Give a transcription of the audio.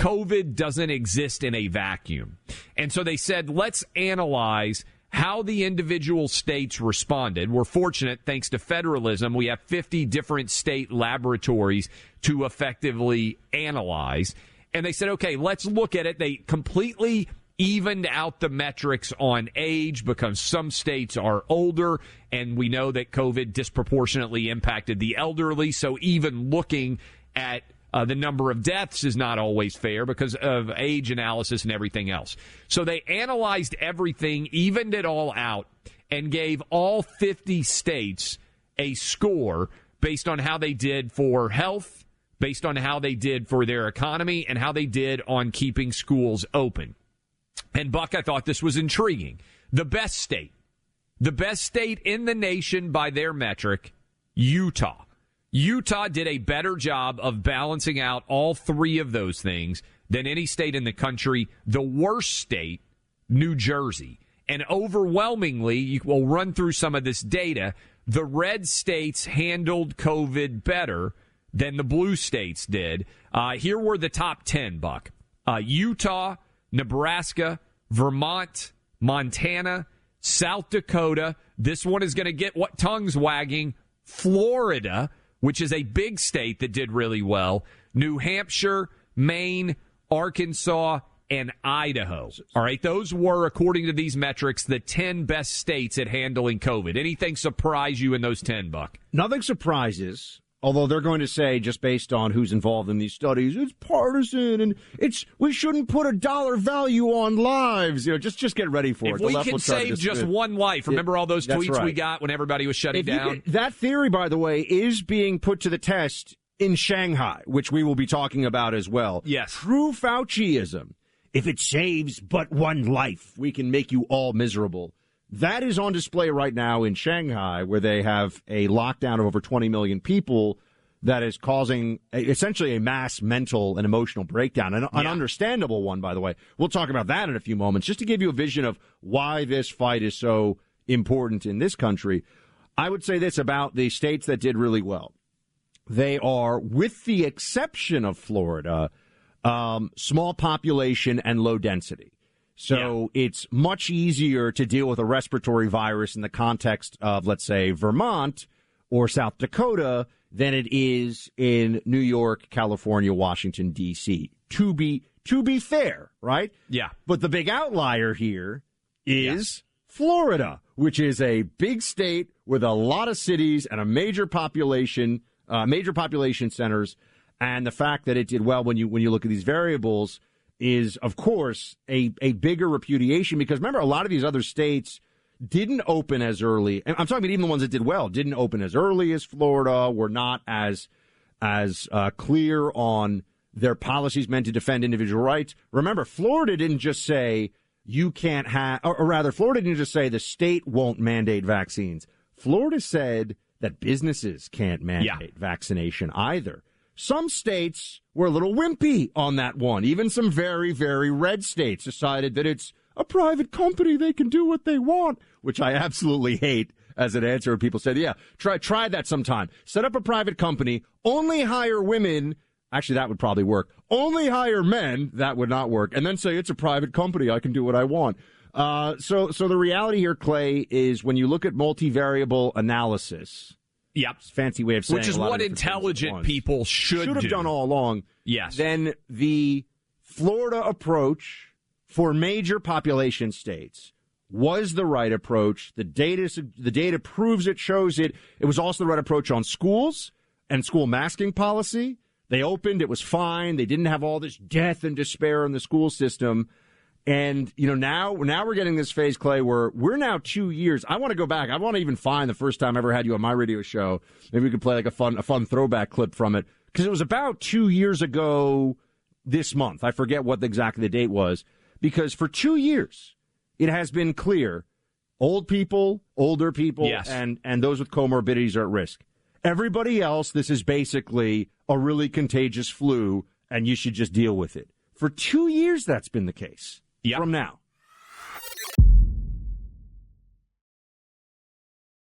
COVID doesn't exist in a vacuum. And so they said, let's analyze how the individual states responded. We're fortunate, thanks to federalism, we have 50 different state laboratories to effectively analyze. And they said, okay, let's look at it. They completely evened out the metrics on age because some states are older, and we know that COVID disproportionately impacted the elderly. So even looking at the number of deaths is not always fair because of age analysis and everything else. So they analyzed everything, evened it all out, and gave all 50 states a score based on how they did for health, based on how they did for their economy, and how they did on keeping schools open. And, Buck, I thought this was intriguing. The best state in the nation by their metric, Utah. Utah did a better job of balancing out all three of those things than any state in the country. The worst state, New Jersey. And overwhelmingly, we'll run through some of this data, the red states handled COVID better than the blue states did. Here were the top 10, Buck. Utah, Nebraska, Vermont, Montana, South Dakota. This one is going to get what tongues wagging. Florida, which is a big state that did really well. New Hampshire, Maine, Arkansas, and Idaho. All right, those were, according to these metrics, the 10 best states at handling COVID. Anything surprise you in those 10, Buck? Nothing surprises. Although they're going to say, just based on who's involved in these studies, it's partisan and we shouldn't put a dollar value on lives. You know, just get ready for it. If we can save just one life, remember all those tweets we got when everybody was shutting down? That theory, by the way, is being put to the test in Shanghai, which we will be talking about as well. Yes. True Fauciism. If it saves but one life, we can make you all miserable. That is on display right now in Shanghai, where they have a lockdown of over 20 million people that is causing essentially a mass mental and emotional breakdown, an understandable one, by the way. We'll talk about that in a few moments, just to give you a vision of why this fight is so important in this country. I would say this about the states that did really well. They are, with the exception of Florida, small population and low density. So it's much easier to deal with a respiratory virus in the context of, let's say, Vermont or South Dakota than it is in New York, California, Washington, D.C. To be fair, right? Yeah. But the big outlier here is Florida, which is a big state with a lot of cities and a major population centers. And the fact that it did well when you look at these variables is, of course, a bigger repudiation, because remember, a lot of these other states didn't open as early. And I'm talking about even the ones that did well, didn't open as early as Florida, were not as clear on their policies meant to defend individual rights. Remember, Florida didn't just say you can't have, or rather, Florida didn't just say the state won't mandate vaccines. Florida said that businesses can't mandate vaccination either. Some states were a little wimpy on that one. Even some very, very red states decided that it's a private company. They can do what they want, which I absolutely hate as an answer. People said, yeah, try that sometime. Set up a private company, only hire women. Actually, that would probably work. Only hire men. That would not work. And then say it's a private company. I can do what I want. So the reality here, Clay, is when you look at multivariable analysis. Yep. Fancy way of saying, which is what intelligent people should have done all along. Yes. Then the Florida approach for major population states was the right approach. The data proves it, shows it. It was also the right approach on schools and school masking policy. They opened, it was fine. They didn't have all this death and despair in the school system. And, you know, now we're getting this phase, Clay, where we're now 2 years. I want to go back. I want to even find the first time I ever had you on my radio show. Maybe we could play like a fun throwback clip from it. Because it was about 2 years ago this month. I forget what exactly the date was. Because for 2 years, it has been clear older people, and those with comorbidities are at risk. Everybody else, this is basically a really contagious flu, and you should just deal with it. For 2 years, that's been the case. From now.